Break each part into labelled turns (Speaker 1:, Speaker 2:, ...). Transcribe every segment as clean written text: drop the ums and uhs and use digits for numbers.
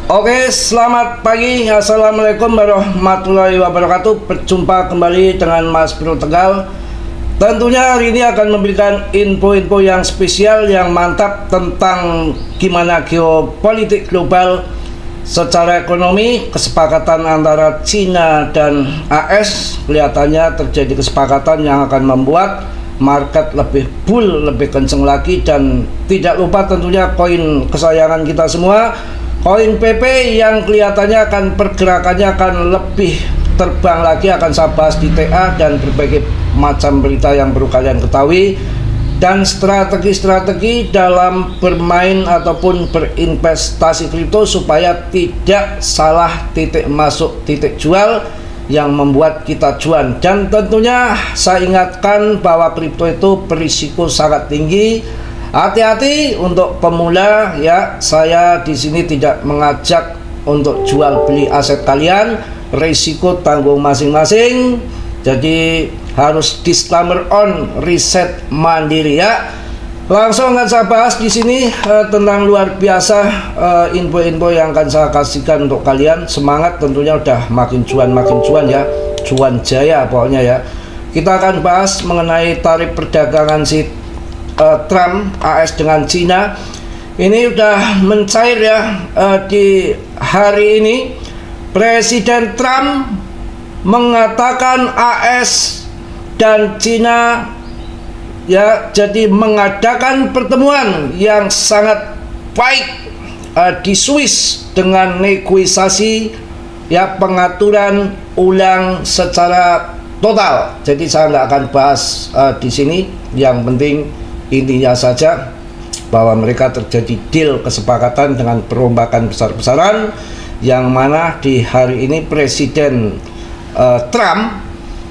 Speaker 1: Oke, selamat pagi. Assalamualaikum warahmatullahi wabarakatuh. Berjumpa kembali dengan Mas Bro Tegal. Tentunya hari ini akan memberikan info-info yang spesial, yang mantap tentang gimana geopolitik global secara ekonomi. Kesepakatan antara Cina dan AS kelihatannya terjadi kesepakatan yang akan membuat market lebih bull, lebih kenceng lagi. Dan tidak lupa tentunya koin kesayangan kita semua, koin PP, yang kelihatannya akan pergerakannya akan lebih terbang lagi. Akan saya bahas di TA dan berbagai macam berita yang perlu kalian ketahui, dan strategi-strategi dalam bermain ataupun berinvestasi kripto supaya tidak salah titik masuk, titik jual yang membuat kita cuan. Dan tentunya saya ingatkan bahwa kripto itu berisiko sangat tinggi. Hati-hati untuk pemula ya. Saya di sini tidak mengajak untuk jual beli aset kalian, risiko tanggung masing-masing. Jadi harus disclaimer on, riset mandiri ya. Langsung akan saya bahas di sini tentang luar biasa info-info yang akan saya kasihkan untuk kalian. Semangat, tentunya udah makin cuan ya, cuan jaya pokoknya ya. Kita akan bahas mengenai tarif perdagangan si Trump AS dengan Cina. Ini udah mencair ya. Di hari ini Presiden Trump mengatakan AS dan Cina ya jadi mengadakan pertemuan yang sangat baik di Swiss dengan negosiasi ya, pengaturan ulang secara total. Jadi saya nggak akan bahas di sini. Yang penting intinya saja bahwa mereka terjadi deal, kesepakatan dengan perombakan besar-besaran, yang mana di hari ini Presiden Trump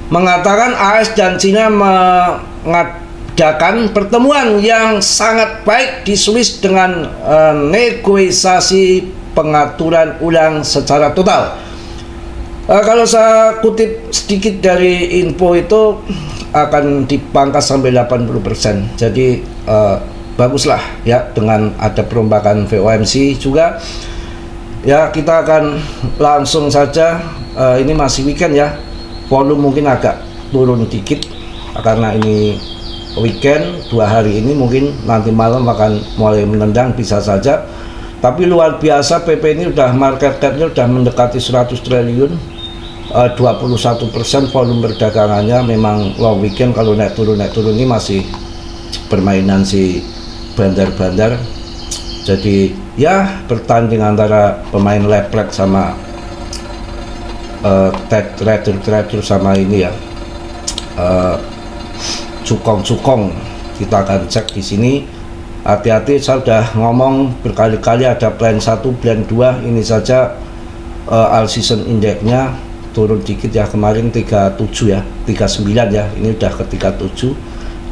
Speaker 1: mengatakan AS dan Cina mengadakan pertemuan yang sangat baik di Swiss dengan negosiasi pengaturan ulang secara total. Kalau saya kutip sedikit dari info itu, akan dipangkas sampai 80%. Jadi baguslah ya, dengan ada perombakan VOMC juga ya. Kita akan langsung saja, ini masih weekend ya, volume mungkin agak turun dikit karena ini weekend. 2 hari ini mungkin nanti malam akan mulai menendang, bisa saja. Tapi luar biasa, PP ini udah market cap-nya udah mendekati 100 triliun. 21% volume perdagangannya. Memang long weekend, kalau naik turun ini masih permainan si bandar-bandar. Jadi ya, bertanding antara pemain leplek sama trader sama ini ya, cukong. Kita akan cek di sini. Hati-hati, saya sudah ngomong berkali-kali, ada plan 1, plan 2. Ini saja all season indexnya turun dikit ya, kemarin 37 ya, 39 ya, ini udah ke 37.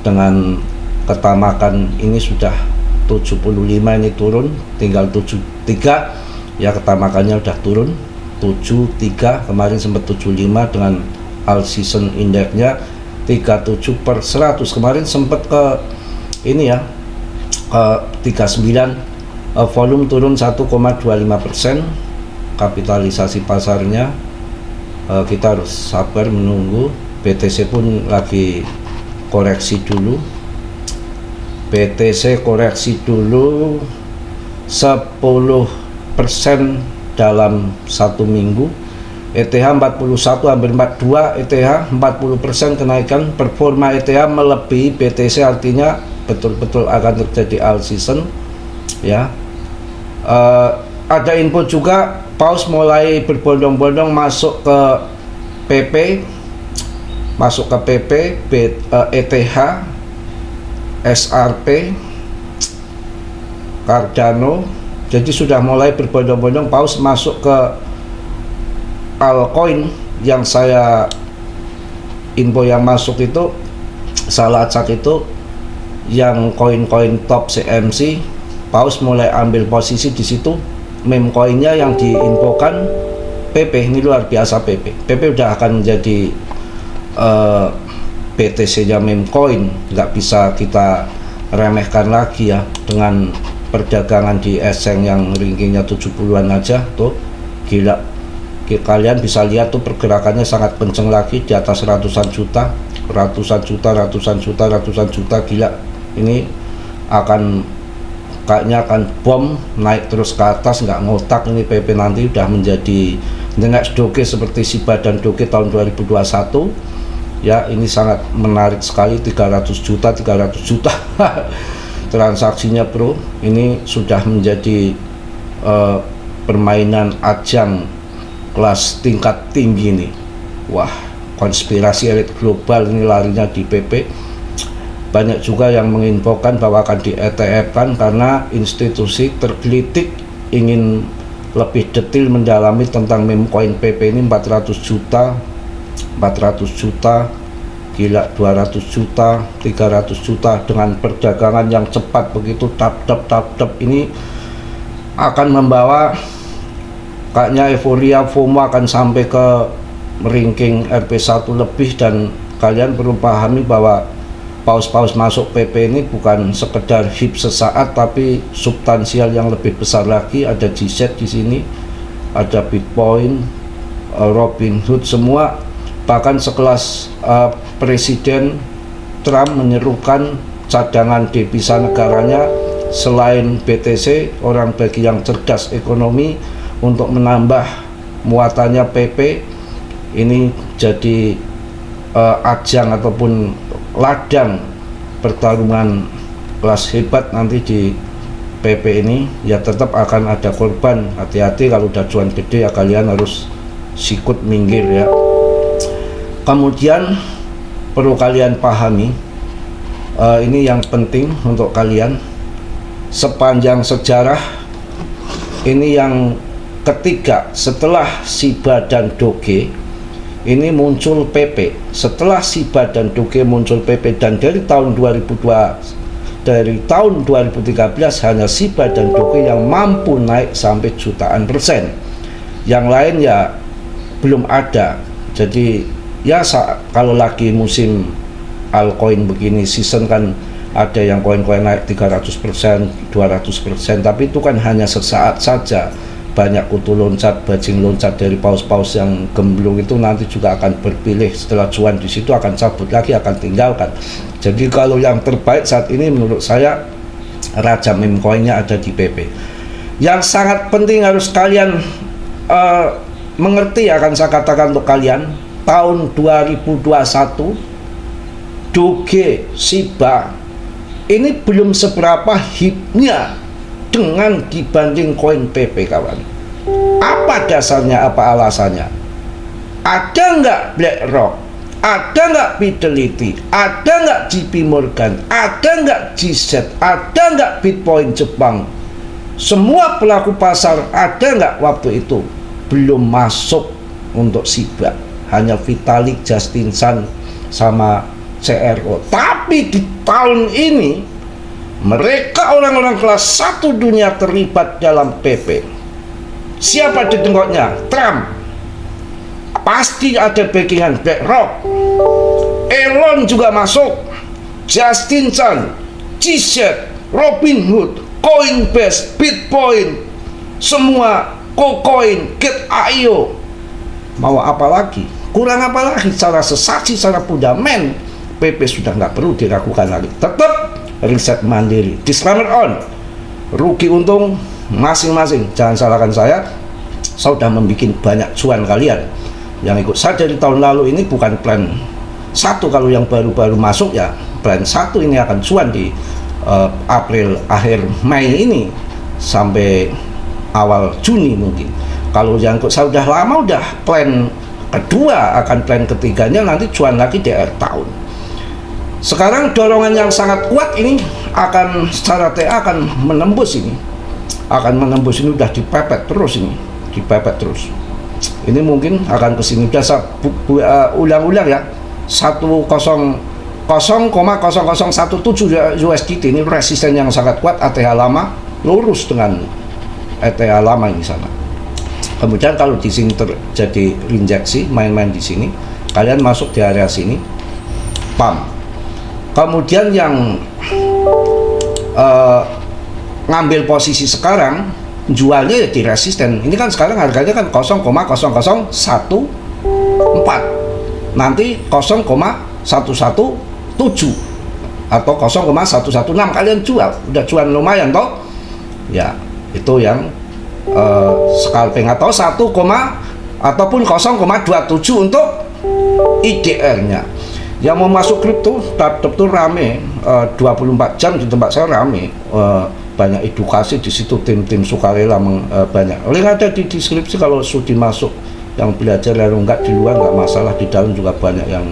Speaker 1: Dengan ketamakan ini sudah 75, ini turun tinggal 73 ya, ketamakannya udah turun 73. Kemarin sempat 75 dengan all season indexnya 37/100. Kemarin sempat ke ini ya, ke 39. Volume turun 1,25%. Kapitalisasi pasarnya kita harus sabar menunggu. BTC pun lagi koreksi dulu. BTC koreksi dulu 10% dalam 1 minggu. ETH 41, hampir 42. ETH 40% kenaikan. Performa ETH melebihi BTC, artinya betul-betul akan terjadi all season ya. Ada info juga, Paus mulai berbondong-bondong masuk ke PP, ETH, SRP, Cardano. Jadi sudah mulai berbondong-bondong Paus masuk ke altcoin. Yang saya info yang masuk itu, salah acak itu yang koin-koin top CMC. Paus mulai ambil posisi di situ. Meme coinnya yang diinfokan PP, ini luar biasa. PP udah akan menjadi BTC nya meme coin, nggak bisa kita remehkan lagi ya, dengan perdagangan di Eseng yang rankingnya 70-an aja tuh gila. Kalian bisa lihat tuh pergerakannya sangat kenceng lagi di atas ratusan juta gila. Ini kayaknya akan bom naik terus ke atas, nggak ngotak ini PP nanti udah menjadi the next Doge seperti Shiba dan Doge tahun 2021 ya. Ini sangat menarik sekali, 300 juta transaksinya bro. Ini sudah menjadi permainan ajang kelas tingkat tinggi nih. Wah, konspirasi elit global ini larinya di PP. Banyak juga yang menginfokan bahwa akan di ETF-kan karena institusi tergelitik ingin lebih detail mendalami tentang meme coin PP ini. 400 juta gila, 200 juta, 300 juta dengan perdagangan yang cepat begitu, tap ini akan membawa kayaknya euforia FOMO akan sampai ke ranking RP1 lebih. Dan kalian perlu pahami bahwa paus-paus masuk PP ini bukan sekedar hip sesaat, tapi substansial yang lebih besar lagi. Ada GZ di sini, ada Bitcoin, Robinhood, semua. Bahkan sekelas Presiden Trump menyerukan cadangan devisa negaranya selain BTC, orang bagi yang cerdas ekonomi, untuk menambah muatannya PP. Ini jadi ajang ataupun ladang pertarungan kelas hebat nanti di PP ini. Ya tetap akan ada korban, hati-hati kalau udah cuan gede ya kalian harus sikut minggir ya. Kemudian perlu kalian pahami, ini yang penting untuk kalian, sepanjang sejarah ini yang ketiga setelah Shiba dan Doge ini muncul PP. Setelah Shiba dan Doge muncul PP, dan dari tahun 2013 hanya Shiba dan Doge yang mampu naik sampai jutaan persen. Yang lain ya belum ada. Jadi ya kalau lagi musim altcoin begini season kan ada yang koin-koin naik 300%, 200%, tapi itu kan hanya sesaat saja. Banyak kutu loncat, bajing loncat dari paus-paus yang gemblung itu nanti juga akan berpilih, setelah cuan di situ akan cabut lagi, akan tinggalkan. Jadi kalau yang terbaik saat ini menurut saya raja meme coinnya ada di PP. Yang sangat penting harus kalian mengerti, akan saya katakan untuk kalian, tahun 2021 Doge, Shiba ini belum seberapa hipnya dengan dibanding koin PP kawan. Apa dasarnya, apa alasannya? Ada nggak BlackRock? Ada nggak Fidelity? Ada nggak JP Morgan? Ada nggak GZ? Ada nggak Bitcoin Jepang? Semua pelaku pasar ada nggak waktu itu? Belum masuk untuk Shiba. Hanya Vitalik, Justin Sun, sama CRO. Tapi di tahun ini mereka orang-orang kelas 1 dunia terlibat dalam PP. Siapa di tengoknya? Trump. Pasti ada backingan BlackRock. Elon juga masuk. Justin Sun, GZ, Robinhood, Coinbase, Bitcoin, semua KuCoin, Gate.io. Mau apa lagi? Kurang apa lagi? Secara sesaji, secara fundament, PP sudah nggak perlu diragukan lagi. Tetap riset mandiri, disclaimer on, rugi untung masing-masing. Jangan salahkan saya sudah membuat banyak cuan. Kalian yang ikut saya dari tahun lalu ini bukan plan satu, kalau yang baru-baru masuk ya plan satu ini akan cuan di April, akhir Mei ini sampai awal Juni mungkin. Kalau yang ikut saya udah lama, udah plan kedua, akan plan ketiganya nanti cuan lagi di akhir tahun. Sekarang dorongan yang sangat kuat ini akan secara TA akan menembus ini. Udah dipepet terus ini, dipepet terus. Ini mungkin akan kesini. Biasa ulang-ulang ya. 0,0017 USDT ini resisten yang sangat kuat. ATH lama lurus dengan ETH lama ini sana. Kemudian kalau di sini terjadi injeksi, main-main di sini, kalian masuk di area sini, pump. Kemudian yang ngambil posisi sekarang, jualnya ya di resisten. Ini kan sekarang harganya kan 0,0014, nanti 0,117 atau 0,116 kalian jual, udah cuan lumayan toh ya. Itu yang scalping, atau 1, ataupun 0,27 untuk IDR nya. Yang mau masuk kripto tuh rame, 24 jam di tempat saya rame, banyak edukasi di situ, tim-tim sukarela banyak. Link ada di deskripsi kalau sudah masuk, yang belajar lalu enggak di luar enggak masalah, di dalam juga banyak yang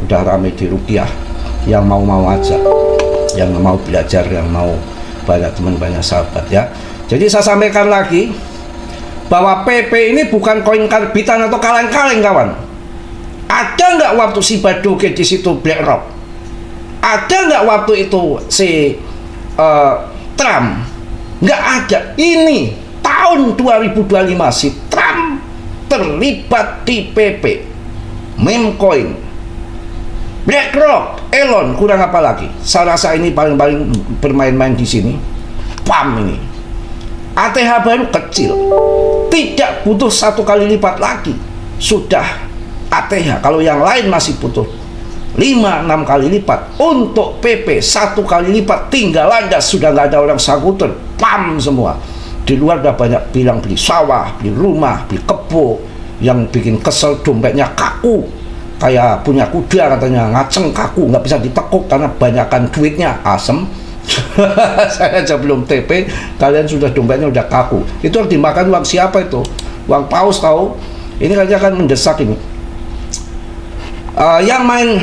Speaker 1: udah rame di rupiah, yang mau aja, yang mau belajar, yang mau banyak teman, banyak sahabat ya. Jadi saya sampaikan lagi bahwa PP ini bukan koin karbitan atau kaleng-kaleng kawan. Ada nggak waktu si Badoge di situ BlackRock? Ada nggak waktu itu si Trump? Nggak ada. Ini tahun 2025 si Trump terlibat di PP, meme coin, BlackRock, Elon, kurang apa lagi? Saya rasa ini paling bermain-main di sini. PAM ini. ATH baru kecil, tidak butuh 1 kali lipat lagi sudah ATH. Kalau yang lain masih butuh 5-6 kali lipat. Untuk PP 1 kali lipat tinggal landas, sudah nggak ada orang sangkutan, PAM semua. Di luar udah banyak bilang beli sawah, beli rumah, beli kebo. Yang bikin kesel dompetnya kaku, kayak punya kuda katanya, ngaceng kaku, nggak bisa ditekuk karena banyakkan duitnya. Asem. Saya aja belum TP, kalian sudah dompetnya udah kaku. Itu yang dimakan uang siapa itu? Uang paus tahu? Ini kayaknya akan mendesak ini. Yang main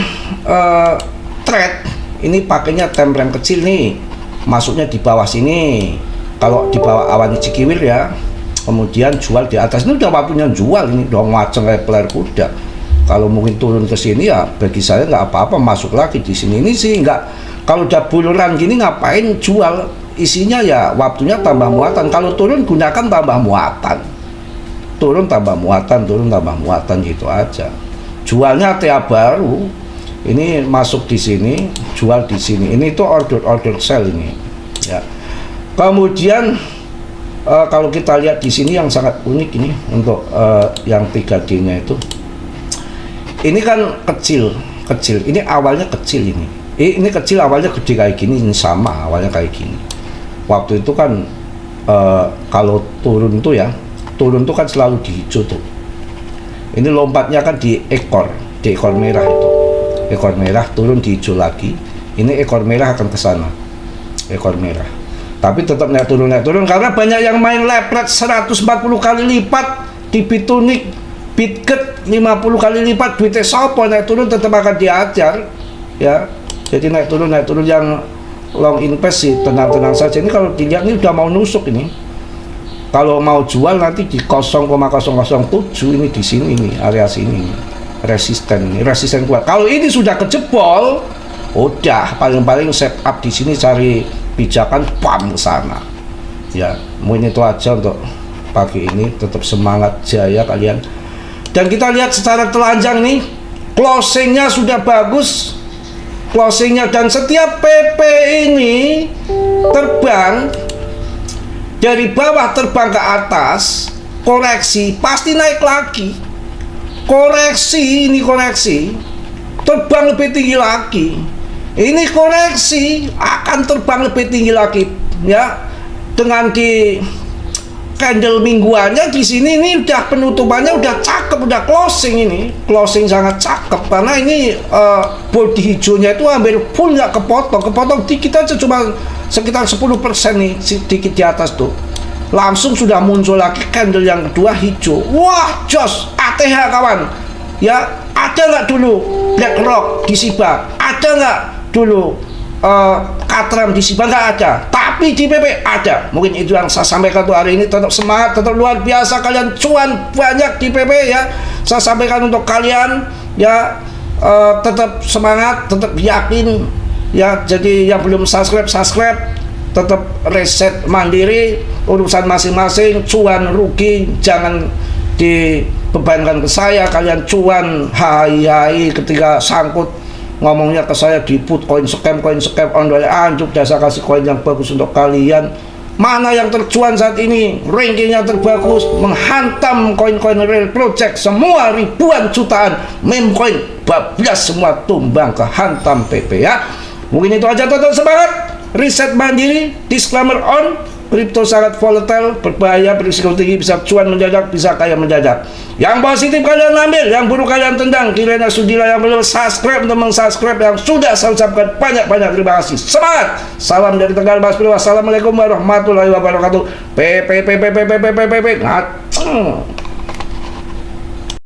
Speaker 1: trade ini pakainya template kecil nih, masuknya di bawah sini. Kalau di bawah awan cikiwir ya, kemudian jual di atas. Ini udah waktunya jual, ini dong macam kayak peler kuda. Kalau mungkin turun ke sini ya bagi saya nggak apa-apa, masuk lagi di sini. Ini sih nggak. Kalau udah buluran gini ngapain jual? Isinya ya waktunya tambah muatan. Kalau turun gunakan tambah muatan. Turun tambah muatan, turun tambah muatan gitu aja. Jualnya TA baru. Ini masuk di sini, jual di sini. Ini tuh order sell ini. Ya. Kemudian kalau kita lihat di sini yang sangat unik ini untuk yang 3D-nya itu. Ini kan kecil. Ini awalnya kecil ini. Ini kecil awalnya gede kayak gini, ini sama awalnya kayak gini. Waktu itu kan kalau turun tuh ya, turun tuh kan selalu di hijau tuh. Ini lompatnya kan di ekor merah itu. Ekor merah turun di hijau lagi. Ini ekor merah akan ke sana. Ekor merah. Tapi tetap naik turun karena banyak yang main lepret 140 kali lipat di Bitunik, Bitget 50 kali lipat, duitnya sopo naik turun tetap akan diajar ya. Jadi naik turun yang long invest sih tenang-tenang saja. Ini kalau dilihat ini udah mau nusuk ini. Kalau mau jual nanti di 0,007 ini di sini ini area sini resisten kuat. Kalau ini sudah kejebol, udah paling set up di sini cari pijakan PAM ke sana. Ya, mungkin itu aja untuk pagi ini. Tetap semangat jaya kalian. Dan kita lihat secara telanjang nih, closingnya sudah bagus. Dan setiap PP ini terbang dari bawah terbang ke atas, koreksi pasti naik lagi. Koreksi terbang lebih tinggi lagi. Ini koreksi akan terbang lebih tinggi lagi ya. Dengan di candle mingguannya di sini ini udah penutupannya udah cakep, udah closing sangat cakep karena ini body hijaunya itu hampir full, nggak kepotong dikit aja, cuma sekitar 10% nih sedikit di atas tuh, langsung sudah muncul lagi candle yang kedua hijau. Wah jos, ATH kawan ya. Ada nggak dulu BlackRock di SIBA? Ada nggak dulu Katram di SIBA? Nggak ada. Tapi di PP ada. Mungkin itu yang saya sampaikan tuh hari ini. Tetap semangat, tetap luar biasa, kalian cuan banyak di PP ya. Saya sampaikan untuk kalian ya, tetap semangat, tetap yakin ya. Jadi yang belum subscribe, tetap reset mandiri, urusan masing-masing. Cuan rugi jangan dibebankan ke saya. Kalian cuan hai ketika sangkut ngomongnya ke saya di put, koin scam on, anjuk dah saya kasih koin yang bagus untuk kalian. mana yang tercuan saat ini, rankingnya terbagus, menghantam koin-koin real project, semua ribuan jutaan meme coin, bablas semua tumbang ke hantam PP ya. Mungkin itu aja, tetap semangat, riset mandiri, disclaimer on, kripto sangat volatile, berbahaya, berisiko tinggi, bisa cuan mendadak, bisa kaya mendadak. Yang positif kalian ambil, yang buruk kalian tendang. Kiranya sudilah yang belum subscribe untuk meng-subscribe, yang sudah saya ucapkan banyak-banyak terima kasih. Semangat! Salam dari Tegal Mas Bro. Wassalamualaikum warahmatullahi wabarakatuh.